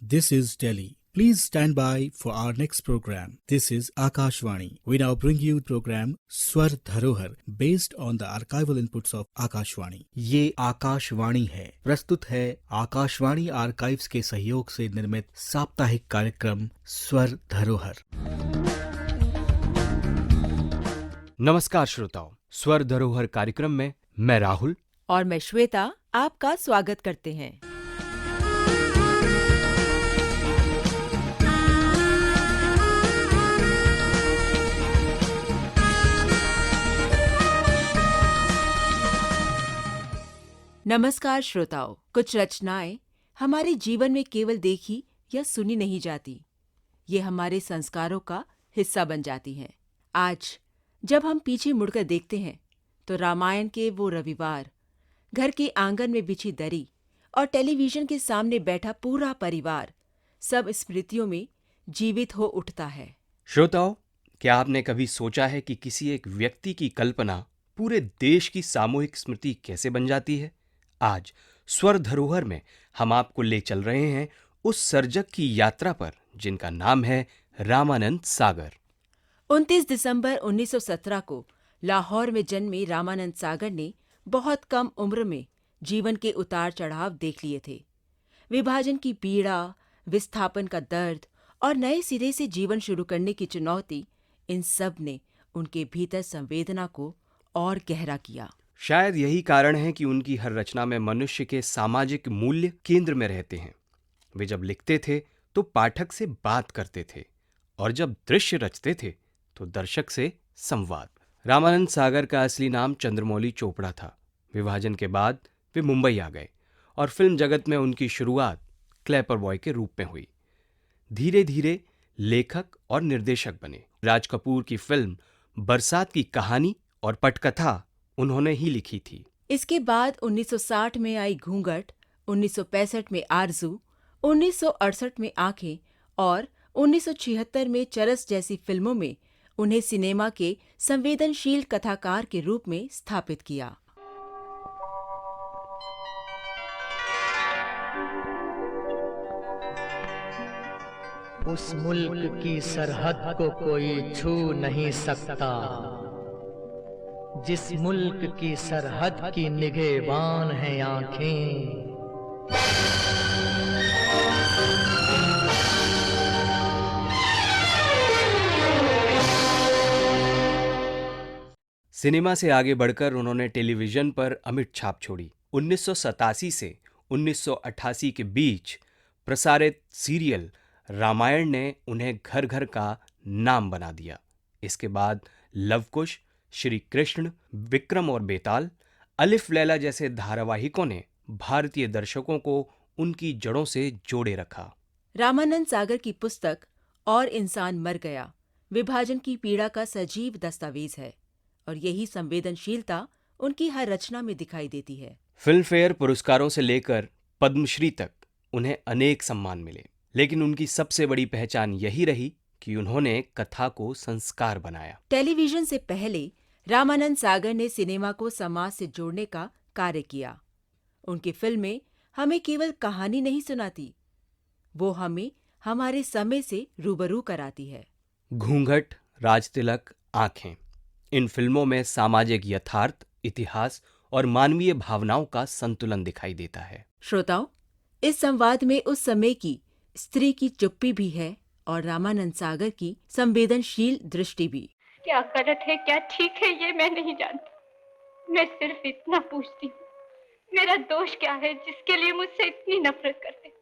This is Delhi. Please stand by for our next program. This is Akashvani. We now bring you program Swar Dharohar based on the archival inputs of Akashvani. ये आकाशवाणी है, प्रस्तुत है Akashvani archives के सहयोग से निर्मित साप्ताहिक कार्यक्रम स्वर धरोहर। नमस्कार श्रोताओं, स्वर धरोहर कार्यक्रम में मैं राहुल और मैं श्वेता आपका स्वागत करते हैं। नमस्कार श्रोताओं, कुछ रचनाएं हमारे जीवन में केवल देखी या सुनी नहीं जाती, ये हमारे संस्कारों का हिस्सा बन जाती हैं। आज जब हम पीछे मुड़कर देखते हैं तो रामायण के वो रविवार, घर के आंगन में बिछी दरी और टेलीविजन के सामने बैठा पूरा परिवार सब स्मृतियों में जीवित हो उठता है। श्रोताओं, क्या आपने कभी सोचा है कि किसी एक व्यक्ति की कल्पना पूरे देश की सामूहिक स्मृति कैसे बन जाती है? आज स्वर धरोहर में हम आपको ले चल रहे हैं उस सर्जक की यात्रा पर जिनका नाम है रामानंद सागर। 29 दिसंबर 1917 को लाहौर में जन्मे रामानंद सागर ने बहुत कम उम्र में जीवन के उतार चढ़ाव देख लिए थे। विभाजन की पीड़ा, विस्थापन का दर्द और नए सिरे से जीवन शुरू करने की चुनौती, इन सब ने उनके भीतर संवेदना को और गहरा किया। शायद यही कारण है कि उनकी हर रचना में मनुष्य के सामाजिक मूल्य केंद्र में रहते हैं। वे जब लिखते थे तो पाठक से बात करते थे और जब दृश्य रचते थे तो दर्शक से संवाद। रामानंद सागर का असली नाम चंद्रमौली चोपड़ा था। विभाजन के बाद वे मुंबई आ गए और फिल्म जगत में उनकी शुरुआत क्लैपर बॉय के रूप में हुई। धीरे धीरे लेखक और निर्देशक बने। राज कपूर की फिल्म बरसात की कहानी और पटकथा उन्होंने ही लिखी थी। इसके बाद 1960 में आई घूंघट, 1965 में आरज़ू, 1968 में आंखें और 1976 में चरस जैसी फिल्मों में उन्हें सिनेमा के संवेदनशील कथाकार के रूप में स्थापित किया। उस मुल्क की सरहद को कोई छू नहीं सकता, जिस मुल्क की सरहद की निगहबान हैं आंखें। सिनेमा से आगे बढ़कर उन्होंने टेलीविजन पर अमिट छाप छोड़ी। 1987 से 1988 के बीच प्रसारित सीरियल रामायण ने उन्हें घर घर का नाम बना दिया। इसके बाद लवकुश, श्री कृष्ण, विक्रम और बेताल, अलिफ लैला जैसे धारावाहिकों ने भारतीय दर्शकों को उनकी जड़ों से जोड़े रखा। रामानंद सागर की पुस्तक और इंसान मर गया विभाजन की पीड़ा का सजीव दस्तावेज है और यही संवेदनशीलता उनकी हर रचना में दिखाई देती है। फिल्म फेयर पुरस्कारों से लेकर पद्मश्री तक उन्हें अनेक सम्मान मिले, लेकिन उनकी सबसे बड़ी पहचान यही रही कि उन्होंने कथा को संस्कार बनाया। टेलीविजन से पहले रामानंद सागर ने सिनेमा को समाज से जोड़ने का कार्य किया। उनकी फिल्में हमें केवल कहानी नहीं सुनाती, वो हमें हमारे समय से रूबरू कराती है। घूंघट, राजतिलक, आंखें, इन फिल्मों में सामाजिक यथार्थ, इतिहास और मानवीय भावनाओं का संतुलन दिखाई देता है। श्रोताओं, इस संवाद में उस समय की स्त्री की चुप्पी भी है और रामानंद सागर की संवेदनशील दृष्टि भी। क्या गलत है क्या ठीक है ये मैं नहीं जानती, मैं सिर्फ इतना पूछती हूँ, मेरा दोष क्या है जिसके लिए मुझसे इतनी नफरत करते?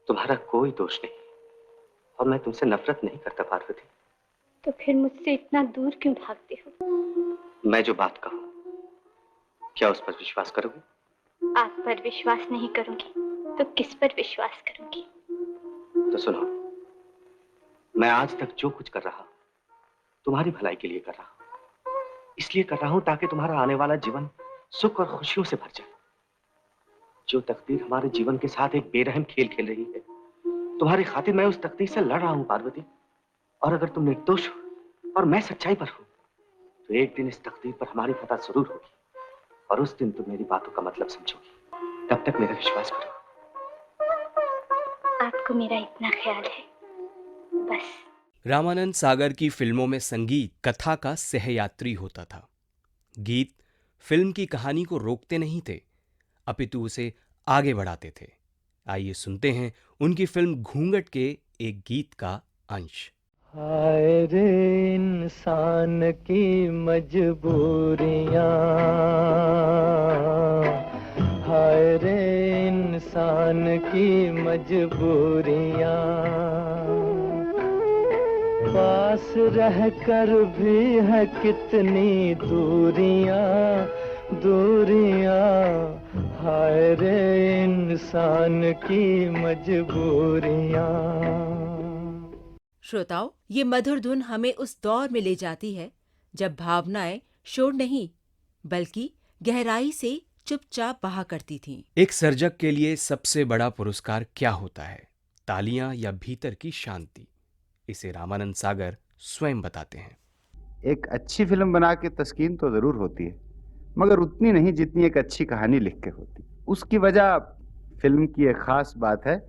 तुम्हारा कोई दोष नहीं और मैं तुमसे नफरत नहीं करता पार्वती। तो फिर मुझसे इतना दूर क्यों भागते हो? मैं जो बात कहूँ क्या उस पर विश्वास करोगे? आप पर विश्वास नहीं करूंगी तो किस पर विश्वास करूंगी? तो सुनो, मैं आज तक जो कुछ कर रहा हूँ तुम्हारी भलाई के लिए कर रहा हूँ। इसलिए कर रहा हूँ ताकि तुम्हारा आने वाला जीवन सुख और खुशियों से भर जाए। जो तकदीर हमारे जीवन के साथ एक बेरहम खेल खेल रही है, तुम्हारी खातिर मैं उस तकदीर से लड़ रहा हूँ पार्वती। और अगर तुम निर्दोष हो और मैं सच्चाई पर हूँ तो एक दिन इस तकदीर पर हमारी फतह जरूर होगी और उस दिन तुम मेरी बातों का मतलब समझोगी। तब तक मेरा विश्वास करो। आपको मेरा इतना ख्याल है, बस। रामानंद सागर की फिल्मों में संगीत कथा का सहयात्री होता था। गीत फिल्म की कहानी को रोकते नहीं थे, अपितु उसे आगे बढ़ाते थे। आइए सुनते हैं उनकी फिल्म घूंघट के एक गीत का अंश। हाय रे इंसान की मजबूरियां, हाय रे इंसान की मजबूरियां, पास रहकर भी है कितनी दूरियां, दूरियां, हाय रे इंसान की मजबूरियां। श्रोताओं, ये मधुर धुन हमें उस दौर में ले जाती है जब भावनाएं शोर नहीं बल्कि गहराई से चुपचाप बहा करती थीं। एक सर्जक के लिए सबसे बड़ा पुरस्कार क्या होता है, तालियां या भीतर की शांति? इसे रामानंद सागर स्वयं बताते हैं। एक अच्छी फिल्म बना के तस्कीन तो ज़रूर होती है, मगर उतनी नहीं जितनी एक अच्छी कहानी लिख के होती। उसकी वजह फिल्म की एक ख़ास बात है।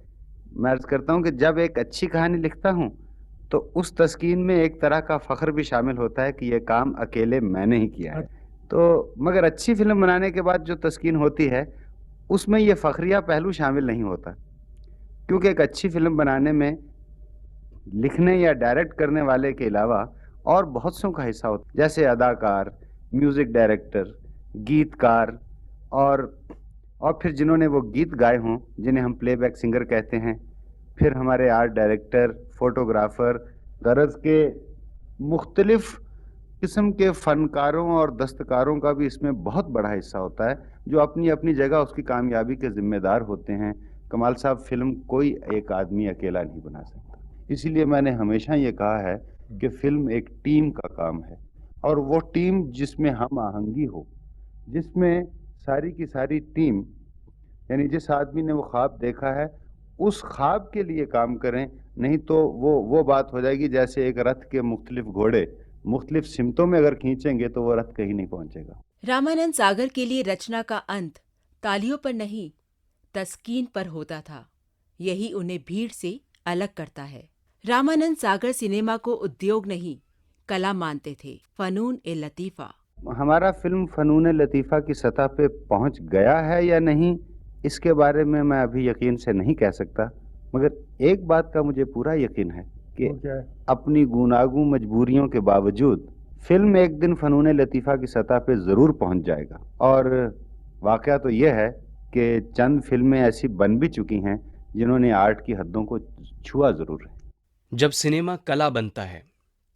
मैं अर्ज़ करता हूँ कि जब एक अच्छी कहानी लिखता हूँ तो उस तस्कीन में एक तरह का फ़ख्र भी शामिल होता है कि ये काम अकेले मैंने ही किया है। तो मगर अच्छी फिल्म बनाने के बाद जो तस्कीन होती है उसमें ये फ़ख्रिया पहलू शामिल नहीं होता, क्योंकि एक अच्छी फिल्म बनाने में लिखने या डायरेक्ट करने वाले के अलावा और बहुत सौ का हिस्सा होता है, जैसे अदाकार, म्यूज़िक डायरेक्टर, गीतकार और फिर जिन्होंने वो गीत गाए हों जिन्हें हम प्लेबैक सिंगर कहते हैं, फिर हमारे आर्ट डायरेक्टर, फोटोग्राफर, गरज के मुख्तलिफ किस्म के फ़नकारों और दस्तकारों का भी इसमें बहुत बड़ा हिस्सा होता है, जो अपनी अपनी जगह उसकी कामयाबी के ज़िम्मेदार होते हैं। कमाल साहब, फिल्म कोई एक आदमी अकेला नहीं बना सकता। इसीलिए मैंने हमेशा ये कहा है कि फिल्म एक टीम का काम है, और वो टीम जिसमें हम आहंगी हो, जिसमें सारी की सारी टीम, यानी जिस आदमी ने वो ख्वाब देखा है उस ख्वाब के लिए काम करें, नहीं तो वो बात हो जाएगी जैसे एक रथ के मुख्तलिफ घोड़े मुख्तलिफ सिमतों में अगर खींचेंगे तो वो रथ कहीं नहीं पहुंचेगा। रामानंद सागर के लिए रचना का अंत तालियों पर नहीं, तस्कीन पर होता था। यही उन्हें भीड़ से अलग करता है। रामानंद सागर सिनेमा को उद्योग नहीं, कला मानते थे, फनून ए लतीफ़ा। हमारा फिल्म फनून लतीफ़ा की सतह पे पहुंच गया है या नहीं, इसके बारे में मैं अभी यकीन से नहीं कह सकता, मगर एक बात का मुझे पूरा यकीन है कि अपनी गुनागू मजबूरियों के बावजूद फिल्म एक दिन फनून लतीफ़ा की सतह पे ज़रूर पहुंच जाएगा। और वाक़या तो यह है कि चंद फिल्में ऐसी बन भी चुकी हैं जिन्होंने आर्ट की हदों को छुआ ज़रूर है। जब सिनेमा कला बनता है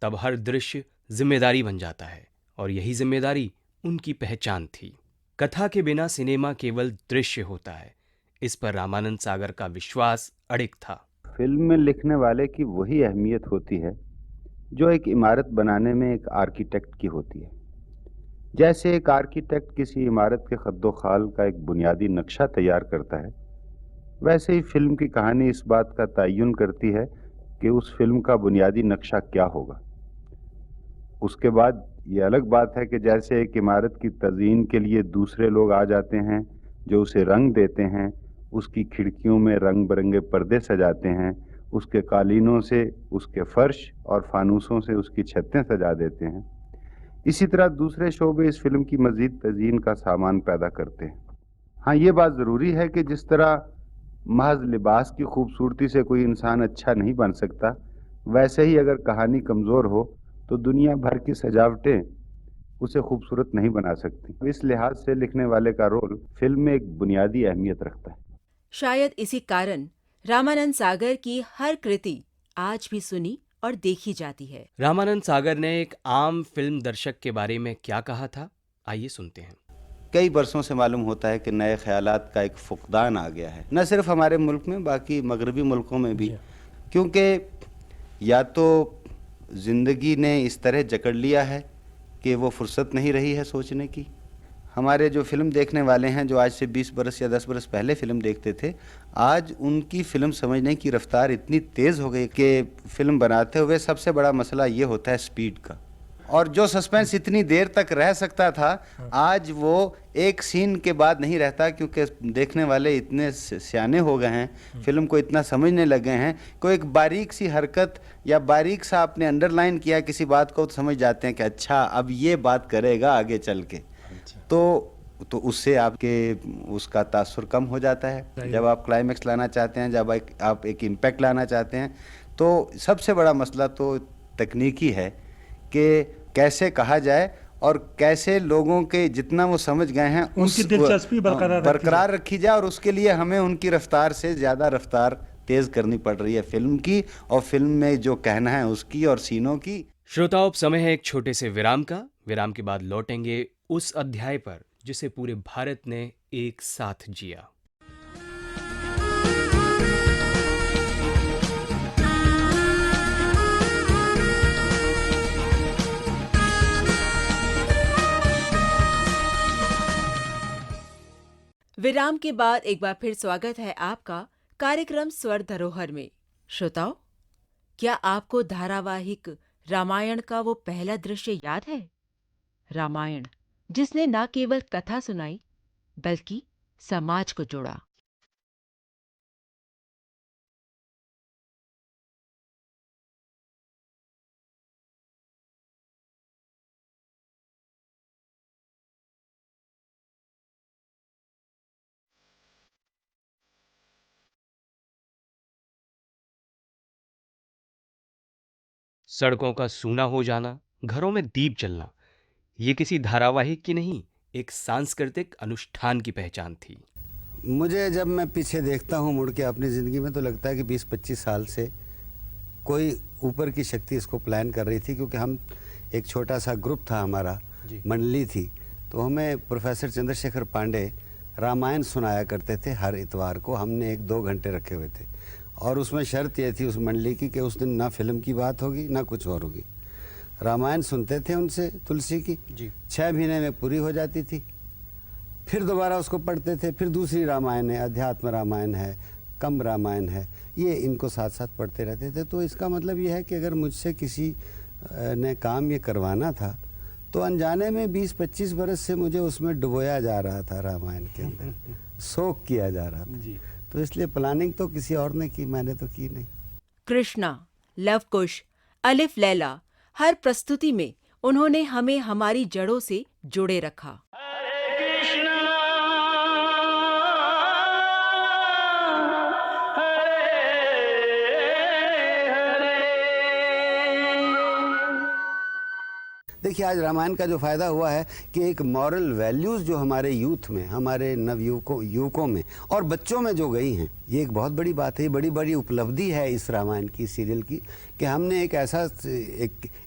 तब हर दृश्य जिम्मेदारी बन जाता है, और यही जिम्मेदारी उनकी पहचान थी। कथा के बिना सिनेमा केवल दृश्य होता है, इस पर रामानंद सागर का विश्वास अडिग था। फिल्म में लिखने वाले की वही अहमियत होती है जो एक इमारत बनाने में एक आर्किटेक्ट की होती है। जैसे एक आर्किटेक्ट किसी इमारत के खद्दो खाल का एक बुनियादी नक्शा तैयार करता है, वैसे ही फिल्म की कहानी इस बात का तयन करती है कि उस फिल्म का बुनियादी नक्शा क्या होगा। उसके बाद ये अलग बात है कि जैसे एक इमारत की तज़ीन के लिए दूसरे लोग आ जाते हैं जो उसे रंग देते हैं, उसकी खिड़कियों में रंग बिरंगे पर्दे सजाते हैं, उसके कालीनों से उसके फर्श और फानूसों से उसकी छतें सजा देते हैं, इसी तरह दूसरे शोबे इस फिल्म की मज़ीद तज़ीन का सामान पैदा करते हैं। हाँ, ये बात ज़रूरी है कि जिस तरह महज लिबास की खूबसूरती से कोई इंसान अच्छा नहीं बन सकता, वैसे ही अगर कहानी कमज़ोर हो तो दुनिया भर की सजावटें उसे खूबसूरत नहीं बना सकती। इस लिहाज से लिखने वाले का रोल फिल्म में एक बुनियादी अहमियत रखता है। शायद इसी कारण रामानंद सागर की हर कृति आज भी सुनी और देखी जाती है। रामानंद सागर ने एक आम फिल्म दर्शक के बारे में क्या कहा था, आइए सुनते हैं। कई बरसों से मालूम होता है कि नए ख्यालात का एक फुकदान आ गया है, न सिर्फ हमारे मुल्क में बाकी मगरबी मुल्कों में भी, क्योंकि या तो ज़िंदगी ने इस तरह जकड़ लिया है कि वो फुर्सत नहीं रही है सोचने की। हमारे जो फिल्म देखने वाले हैं, जो आज से 20 बरस या 10 बरस पहले फ़िल्म देखते थे, आज उनकी फ़िल्म समझने की रफ्तार इतनी तेज़ हो गई कि फ़िल्म बनाते हुए सबसे बड़ा मसला ये होता है स्पीड का, और जो सस्पेंस इतनी देर तक रह सकता था, आज वो एक सीन के बाद नहीं रहता, क्योंकि देखने वाले इतने सियाने हो गए हैं, फिल्म को इतना समझने लगे हैं, कोई एक बारीक सी हरकत या बारीक सा आपने अंडरलाइन किया किसी बात को, तो समझ जाते हैं कि अच्छा अब ये बात करेगा आगे चल के। तो उससे आपके उसका तासुर कम हो जाता है। जब आप क्लाइमेक्स लाना चाहते हैं, जब आप एक इम्पैक्ट लाना चाहते हैं, तो सबसे बड़ा मसला तो तकनीकी है कि कैसे कहा जाए और कैसे लोगों के जितना वो समझ गए हैं उनकी दिलचस्पी बरकरार रखी जाए, और उसके लिए हमें उनकी रफ्तार से ज़्यादा रफ्तार तेज़ करनी पड़ रही है फिल्म की, और फिल्म में जो कहना है उसकी और सीनों की। श्रोताओं, अब समय है एक छोटे से विराम का। विराम के बाद लौटेंगे उस अध्याय पर जिसे पूरे भारत ने एक साथ जिया। विराम के बाद एक बार फिर स्वागत है आपका कार्यक्रम स्वर धरोहर में। श्रोताओ, क्या आपको धारावाहिक रामायण का वो पहला दृश्य याद है? रामायण जिसने न केवल कथा सुनाई बल्कि समाज को जोड़ा। सड़कों का सूना हो जाना, घरों में दीप जलना, ये किसी धारावाहिक की नहीं, एक सांस्कृतिक अनुष्ठान की पहचान थी। मुझे जब मैं पीछे देखता हूँ मुड़ के अपनी ज़िंदगी में, तो लगता है कि 20-25 साल से कोई ऊपर की शक्ति इसको प्लान कर रही थी, क्योंकि हम एक छोटा सा ग्रुप था, हमारा मंडली थी, तो हमें प्रोफेसर चंद्रशेखर पांडे रामायण सुनाया करते थे हर इतवार को। हमने 1-2 घंटे रखे हुए थे, और उसमें शर्त ये थी उस मंडली की कि उस दिन ना फिल्म की बात होगी ना कुछ और होगी। रामायण सुनते थे उनसे, तुलसी की 6 महीने में पूरी हो जाती थी, फिर दोबारा उसको पढ़ते थे, फिर दूसरी रामायण है, अध्यात्म रामायण है, कम रामायण है, ये इनको साथ साथ पढ़ते रहते थे। तो इसका मतलब ये है कि अगर मुझसे किसी ने काम ये करवाना था, तो अनजाने में 20-25 बरस से मुझे उसमें डुबोया जा रहा था, रामायण के अंदर सोख किया जा रहा था। तो इसलिए प्लानिंग तो किसी और ने की, मैंने तो की नहीं। कृष्णा, लव कुश, अलिफ लैला, हर प्रस्तुति में उन्होंने हमें हमारी जड़ों से जोड़े रखा। देखिए, आज रामायण का जो फ़ायदा हुआ है कि एक मॉरल वैल्यूज़ जो हमारे यूथ में, हमारे युवकों में और बच्चों में जो गई हैं, ये एक बहुत बड़ी बात है, बड़ी बड़ी उपलब्धि है इस रामायण की सीरियल की, कि हमने एक ऐसा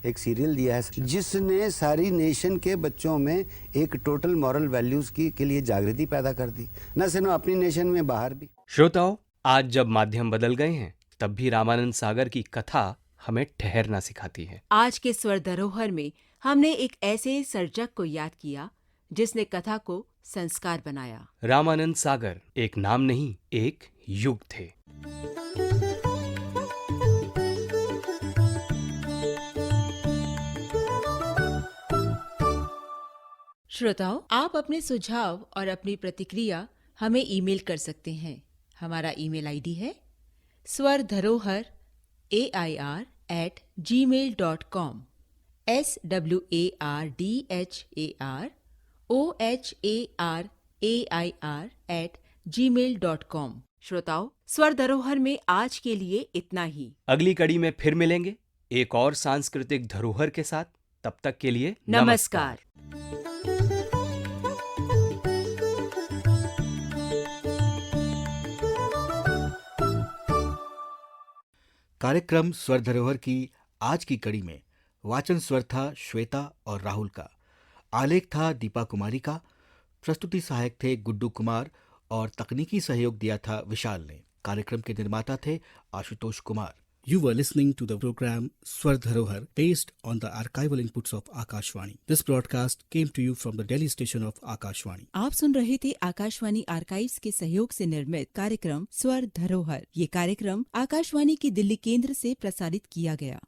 एक सीरियल दिया है जिसने सारी नेशन के बच्चों में एक टोटल मॉरल वैल्यूज़ के लिए जागृति पैदा कर दी, न सिर्फ अपनी नेशन में, बाहर भी। श्रोताओं, आज जब माध्यम बदल गए हैं, तब भी रामानंद सागर की कथा हमें ठहरना सिखाती है। आज के स्वर धरोहर में हमने एक ऐसे सर्जक को याद किया जिसने कथा को संस्कार बनाया। रामानंद सागर एक नाम नहीं, एक युग थे। श्रोताओ, आप अपने सुझाव और अपनी प्रतिक्रिया हमें ईमेल कर सकते हैं। हमारा ईमेल आईडी है swardarohar@gmail.com swardaroharair@gmail.com। श्रोताओ, स्वर धरोहर में आज के लिए इतना ही। अगली कड़ी में फिर मिलेंगे एक और सांस्कृतिक धरोहर के साथ। तब तक के लिए नमस्कार। कार्यक्रम स्वर धरोहर की आज की कड़ी में वाचन स्वर था श्वेता और राहुल का, आलेख था दीपा कुमारी का, प्रस्तुति सहायक थे गुड्डू कुमार और तकनीकी सहयोग दिया था विशाल ने। कार्यक्रम के निर्माता थे Ashutosh Kumar. You were listening to the program Swar Dharohar based on the archival inputs of Akashvani. This broadcast came to you from the Delhi station of Akashvani. आप सुन रहे थे आकाशवाणी आर्काइव्स के सहयोग से निर्मित कार्यक्रम स्वर धरोहर। ये कार्यक्रम आकाशवाणी के दिल्ली केंद्र से प्रसारित किया गया।